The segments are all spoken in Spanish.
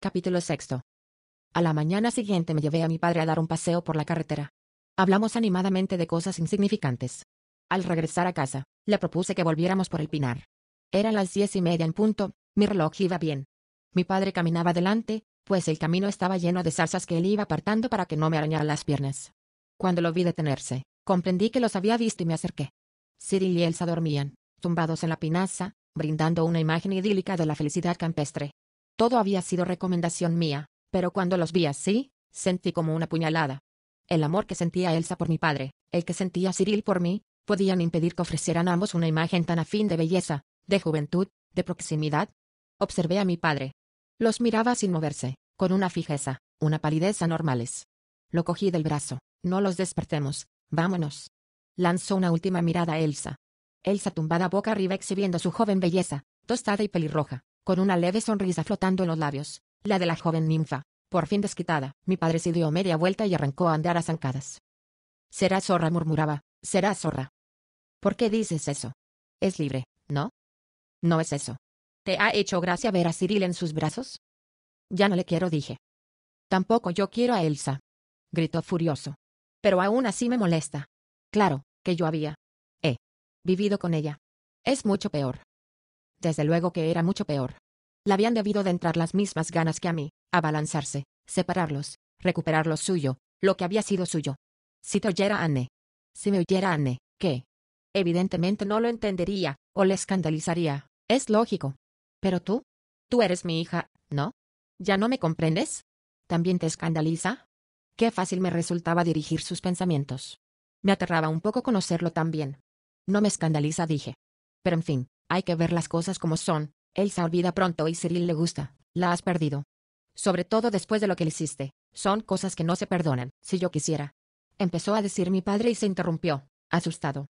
Capítulo 6. A la mañana siguiente me llevé a mi padre a dar un paseo por la carretera. Hablamos animadamente de cosas insignificantes. Al regresar a casa, le propuse que volviéramos por el Pinar. Eran las 10:30 en punto, mi reloj iba bien. Mi padre caminaba delante, pues el camino estaba lleno de zarzas que él iba apartando para que no me arañara las piernas. Cuando lo vi detenerse, comprendí que los había visto y me acerqué. Cyril y Elsa dormían, tumbados en la pinaza, brindando una imagen idílica de la felicidad campestre. Todo había sido recomendación mía, pero cuando los vi así, sentí como una puñalada. El amor que sentía Elsa por mi padre, el que sentía Cyril por mí, podían impedir que ofrecieran ambos una imagen tan afín de belleza, de juventud, de proximidad. Observé a mi padre. Los miraba sin moverse, con una fijeza, una palidez anormales. Lo cogí del brazo. No los despertemos, vámonos. Lanzó una última mirada a Elsa. Elsa tumbada boca arriba exhibiendo su joven belleza, tostada y pelirroja, con una leve sonrisa flotando en los labios, la de la joven ninfa, por fin desquitada. Mi padre se dio media vuelta y arrancó a andar a zancadas. Será zorra, murmuraba, será zorra. ¿Por qué dices eso? Es libre, ¿no? No es eso. ¿Te ha hecho gracia ver a Cyril en sus brazos? Ya no le quiero, dije. Tampoco yo quiero a Elsa, gritó furioso. Pero aún así me molesta. Claro, que yo había vivido con ella. Es mucho peor. Desde luego que era mucho peor. Le habían debido de entrar las mismas ganas que a mí, abalanzarse, separarlos, recuperar lo suyo, lo que había sido suyo. Si te oyera Anne. Si me oyera Anne, ¿qué? Evidentemente no lo entendería, o le escandalizaría, es lógico. Pero tú eres mi hija, ¿no? ¿Ya no me comprendes? ¿También te escandaliza? Qué fácil me resultaba dirigir sus pensamientos. Me aterraba un poco conocerlo también. No me escandaliza, dije. Pero en fin, hay que ver las cosas como son. Elsa olvida pronto y Cyril le gusta. La has perdido. Sobre todo después de lo que le hiciste. Son cosas que no se perdonan, si yo quisiera. Empezó a decir mi padre y se interrumpió, asustado.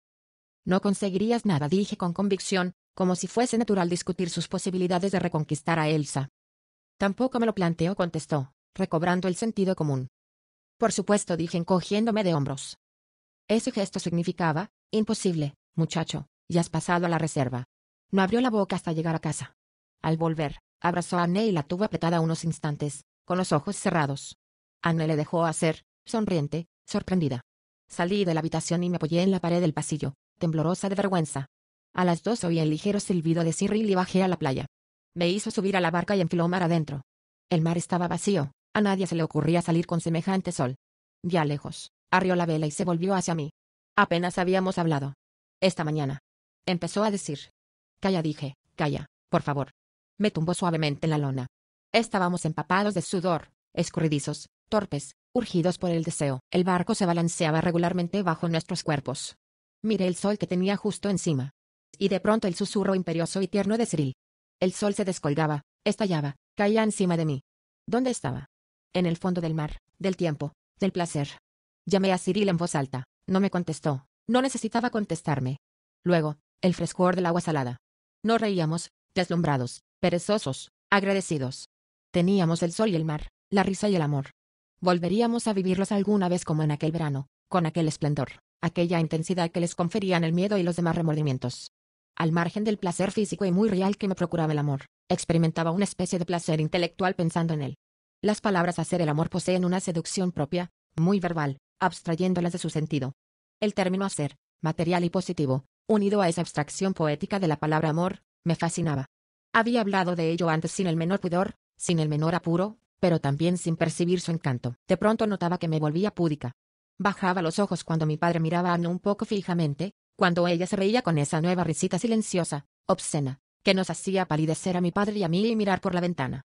No conseguirías nada, dije con convicción, como si fuese natural discutir sus posibilidades de reconquistar a Elsa. Tampoco me lo planteo, contestó, recobrando el sentido común. Por supuesto, dije encogiéndome de hombros. Ese gesto significaba, imposible, muchacho, ya has pasado a la reserva. No abrió la boca hasta llegar a casa. Al volver, abrazó a Anne y la tuvo apretada unos instantes, con los ojos cerrados. Anne le dejó hacer, sonriente, sorprendida. Salí de la habitación y me apoyé en la pared del pasillo, temblorosa de vergüenza. A las 2 oí el ligero silbido de Cyril y bajé a la playa. Me hizo subir a la barca y enfiló mar adentro. El mar estaba vacío, a nadie se le ocurría salir con semejante sol. Ya lejos, arrió la vela y se volvió hacia mí. Apenas habíamos hablado. Esta mañana. Empezó a decir. Calla, dije, calla, por favor. Me tumbó suavemente en la lona. Estábamos empapados de sudor, escurridizos, torpes, urgidos por el deseo. El barco se balanceaba regularmente bajo nuestros cuerpos. Miré el sol que tenía justo encima. Y de pronto el susurro imperioso y tierno de Cyril. El sol se descolgaba, estallaba, caía encima de mí. ¿Dónde estaba? En el fondo del mar, del tiempo, del placer. Llamé a Cyril en voz alta. No me contestó. No necesitaba contestarme. Luego, el frescor del agua salada. Nos reíamos, deslumbrados, perezosos, agradecidos. Teníamos el sol y el mar, la risa y el amor. Volveríamos a vivirlos alguna vez como en aquel verano, con aquel esplendor, aquella intensidad que les conferían el miedo y los demás remordimientos. Al margen del placer físico y muy real que me procuraba el amor, experimentaba una especie de placer intelectual pensando en él. Las palabras hacer el amor poseen una seducción propia, muy verbal, abstrayéndolas de su sentido. El término hacer, material y positivo, unido a esa abstracción poética de la palabra amor, me fascinaba. Había hablado de ello antes sin el menor pudor, sin el menor apuro, pero también sin percibir su encanto. De pronto notaba que me volvía púdica. Bajaba los ojos cuando mi padre miraba a Anne un poco fijamente, cuando ella se reía con esa nueva risita silenciosa, obscena, que nos hacía palidecer a mi padre y a mí y mirar por la ventana.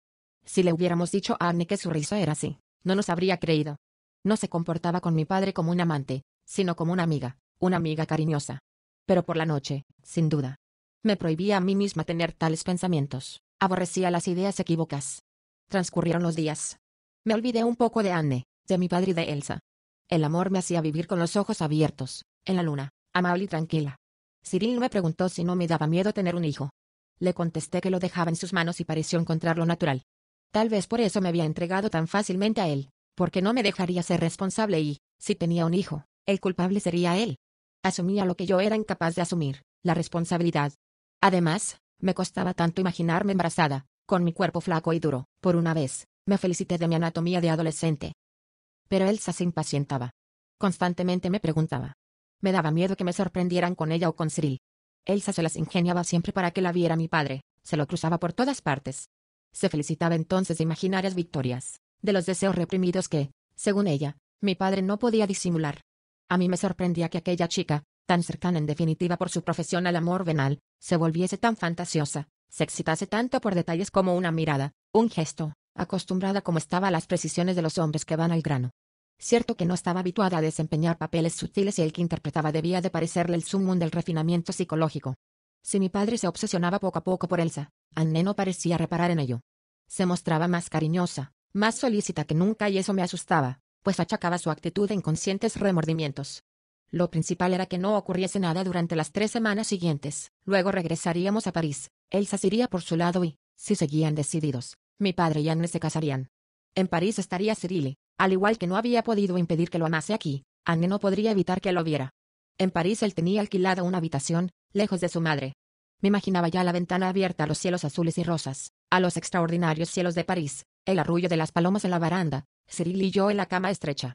Si le hubiéramos dicho a Anne que su risa era así, no nos habría creído. No se comportaba con mi padre como un amante, sino como una amiga cariñosa. Pero por la noche, sin duda. Me prohibía a mí misma tener tales pensamientos, aborrecía las ideas equívocas. Transcurrieron los días. Me olvidé un poco de Anne, de mi padre y de Elsa. El amor me hacía vivir con los ojos abiertos, en la luna, amable y tranquila. Cyril me preguntó si no me daba miedo tener un hijo. Le contesté que lo dejaba en sus manos y pareció encontrarlo natural. Tal vez por eso me había entregado tan fácilmente a él, porque no me dejaría ser responsable y, si tenía un hijo, el culpable sería él. Asumía lo que yo era incapaz de asumir, la responsabilidad. Además, me costaba tanto imaginarme embarazada, Con mi cuerpo flaco y duro, por una vez, me felicité de mi anatomía de adolescente. Pero Elsa se impacientaba. Constantemente me preguntaba. Me daba miedo que me sorprendieran con ella o con Cyril. Elsa se las ingeniaba siempre para que la viera mi padre, se lo cruzaba por todas partes. Se felicitaba entonces de imaginarias victorias, de los deseos reprimidos que, según ella, mi padre no podía disimular. A mí me sorprendía que aquella chica, tan cercana en definitiva por su profesión al amor venal, se volviese tan fantasiosa, se excitase tanto por detalles como una mirada, un gesto, acostumbrada como estaba a las precisiones de los hombres que van al grano. Cierto que no estaba habituada a desempeñar papeles sutiles y el que interpretaba debía de parecerle el sumum del refinamiento psicológico. Si mi padre se obsesionaba poco a poco por Elsa, Anne no parecía reparar en ello. Se mostraba más cariñosa, más solícita que nunca y eso me asustaba, pues achacaba su actitud a inconscientes remordimientos. Lo principal era que no ocurriese nada durante las 3 semanas siguientes, luego regresaríamos a París, Elsa se iría por su lado y, si seguían decididos, mi padre y Anne se casarían. En París estaría Cyril. Al igual que no había podido impedir que lo amase aquí, Anne no podría evitar que lo viera. En París él tenía alquilada una habitación, lejos de su madre. Me imaginaba ya la ventana abierta a los cielos azules y rosas, a los extraordinarios cielos de París, el arrullo de las palomas en la baranda, Cyril y yo en la cama estrecha,